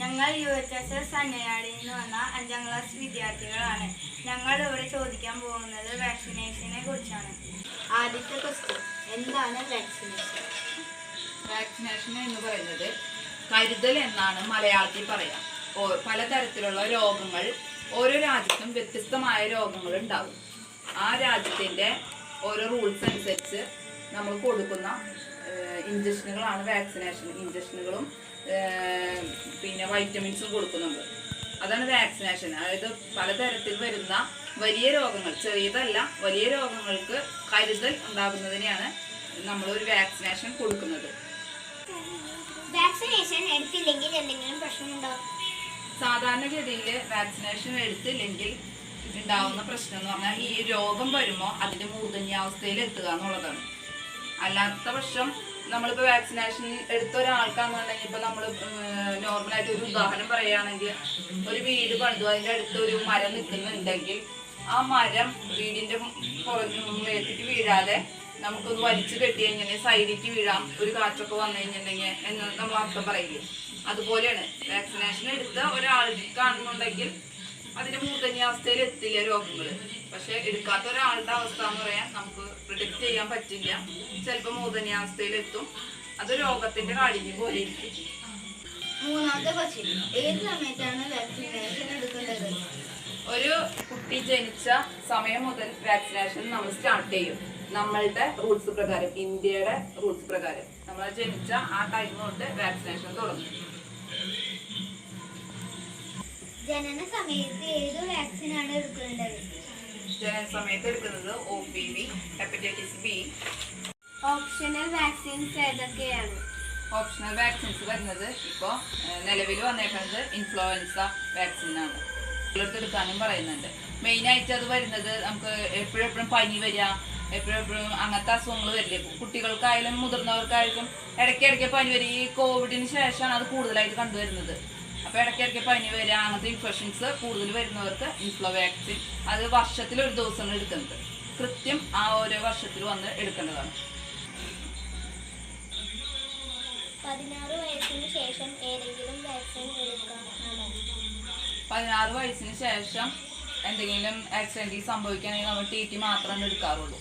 ഞങ്ങൾ UHSS അന്നയാടിൽ നിന്ന് വന്ന 5ാം ക്ലാസ് വിദ്യാർത്ഥികളാണ്. ഞങ്ങൾ ഇവിടെ ചോദിക്കാൻ പോകുന്നത് വാക്സിനേഷനെ കുറിച്ചാണ്. ആദ്യത്തെ ക്വസ്റ്റ്യൻ, എന്താണ് വാക്സിനേഷൻ? വാക്സിനേഷൻ എന്ന് പറയുന്നത് കരുതൽ എന്നാണ് മലയാളത്തിൽ പറയാം. പലതരത്തിലുള്ള രോഗങ്ങൾ, ഓരോ രാജ്യത്തും വ്യത്യസ്തമായ രോഗങ്ങൾ ഉണ്ടാവും. ആ രാജ്യത്തിൻ്റെ ഓരോ റൂൾസ് അനുസരിച്ച് നമ്മൾ കൊടുക്കുന്ന ഇഞ്ചക്ഷനുകളാണ് വാക്സിനേഷൻ. ഇഞ്ചക്ഷനുകളും പിന്നെ വൈറ്റമിൻസും കൊടുക്കുന്നുണ്ട്. അതാണ് വാക്സിനേഷൻ. അതായത് പലതരത്തിൽ വരുന്ന വലിയ രോഗങ്ങൾ, ചെറിയതല്ല വലിയ രോഗങ്ങൾക്ക് കരുതൽ ഉണ്ടാകുന്നതിനെയാണ് നമ്മൾ ഒരു വാക്സിനേഷൻ കൊടുക്കുന്നത്. വാക്സിനേഷൻ എടുത്തില്ലെങ്കിൽ എന്തെങ്കിലും പ്രശ്നമുണ്ടോ? സാധാരണഗതിയിൽ വാക്സിനേഷൻ എടുത്തില്ലെങ്കിൽ ഉണ്ടാവുന്ന പ്രശ്നം എന്ന് പറഞ്ഞാൽ ഈ രോഗം വരുമ്പോൾ അതിൻ്റെ മൂർധന്യാവസ്ഥയിൽ എത്തുക എന്നുള്ളതാണ്. അല്ലാത്ത പക്ഷം നമ്മളിപ്പോൾ വാക്സിനേഷൻ എടുത്ത ഒരാൾക്കാണെന്നുണ്ടെങ്കിൽ ഇപ്പോൾ നമ്മൾ നോർമലായിട്ട് ഒരു ഉദാഹരണം പറയുകയാണെങ്കിൽ, ഒരു വീട് പണിതു, അതിൻ്റെ അടുത്ത് ഒരു മരം നിൽക്കുന്നുണ്ടെങ്കിൽ ആ മരം വീടിൻ്റെ മേത്തിട്ട് വീഴാതെ നമുക്കൊന്ന് വലിച്ചു കെട്ടി കഴിഞ്ഞാൽ സൈഡിലേക്ക് വീഴാം, ഒരു കാറ്റൊക്കെ വന്നു കഴിഞ്ഞിട്ടുണ്ടെങ്കിൽ എന്ന് നമ്മൾ അർത്ഥം പറയില്ലേ. അതുപോലെയാണ് വാക്സിനേഷൻ എടുത്ത ഒരാൾക്കാണെന്നുണ്ടെങ്കിൽ അതിൻ്റെ മൂർധന്യാവസ്ഥയിൽ എത്തില്ല രോഗങ്ങൾ. പക്ഷെ എടുക്കാത്ത ഒരാളുടെ അവസ്ഥ എന്ന് പറയാൻ നമുക്ക് പ്രിഡിക്റ്റ് ചെയ്യാൻ പറ്റില്ല. ചിലപ്പോൾ മൂർധന്യാവസ്ഥയിൽ എത്തും. അത് രോഗത്തിന്റെ കാഠിന്യം പോലെ ഇരിക്കും. മൂന്നാമത്തെ ക്വസ്റ്റ്യൻ, ഏത് സമയത്താണ് വാക്സിനേഷൻ എടുക്കേണ്ടത്? ഒരു കുട്ടി ജനിച്ച സമയം മുതൽ വാക്സിനേഷൻ നമ്മൾ സ്റ്റാർട്ട് ചെയ്യും. നമ്മളുടെ റൂൾസ് പ്രകാരം, ഇന്ത്യയുടെ റൂൾസ് പ്രകാരം നമ്മൾ ജനിച്ച ആ ടൈം തൊട്ട് വാക്സിനേഷൻ തുടങ്ങും. ജനന സമയത്ത് ഏത് വാക്സിനാണ് എടുക്കേണ്ടത്? ജനന സമയത്ത് എടുക്കുന്നത് OPV, hepatitis B. Optional vaccines ഏതൊക്കെയാണ്? ഓപ്ഷണൽ വാക്സിൻസ് വരുന്നത് ഇപ്പോൾ നിലവിൽ വന്നേക്കുന്നത് ഇൻഫ്ലുവൻസ വാക്സിനാണ്. എടുക്കാനും പറയുന്നുണ്ട്. മെയിനായിട്ട് അത് വരുന്നത് നമുക്ക് എപ്പോഴും പനി വരിക, എപ്പോഴും അങ്ങനത്തെ അസുഖങ്ങൾ വരില്ലേ. കുട്ടികൾക്കായാലും മുതിർന്നവർക്കായാലും ഇടയ്ക്കിടയ്ക്ക് പനി വരിക. ഈ കോവിഡിന് ശേഷമാണ് അത് കൂടുതലായിട്ട് കണ്ടുവരുന്നത്. അപ്പോൾ ഇടയ്ക്കിടയ്ക്ക് പനി വരിക, അങ്ങനത്തെ ഇൻഫെക്ഷൻസ് കൂടുതൽ വരുന്നവർക്ക് ഇൻഫ്ലോ വാക്സിൻ അത് വർഷത്തിൽ ഒരു ദിവസമാണ് എടുക്കുന്നത്. കൃത്യം ആ ഓരോ വർഷത്തിൽ വന്ന് എടുക്കേണ്ടതാണ്. 16 വയസ്സിന് ശേഷം ഏതെങ്കിലും വാക്സിൻ എടുക്കാമോ? 16 വയസ്സിന് ശേഷം എന്തെങ്കിലും ആക്സിഡൻറ്റ് സംഭവിക്കുകയാണെങ്കിൽ നമ്മൾ TT മാത്രമേ എടുക്കാറുള്ളൂ.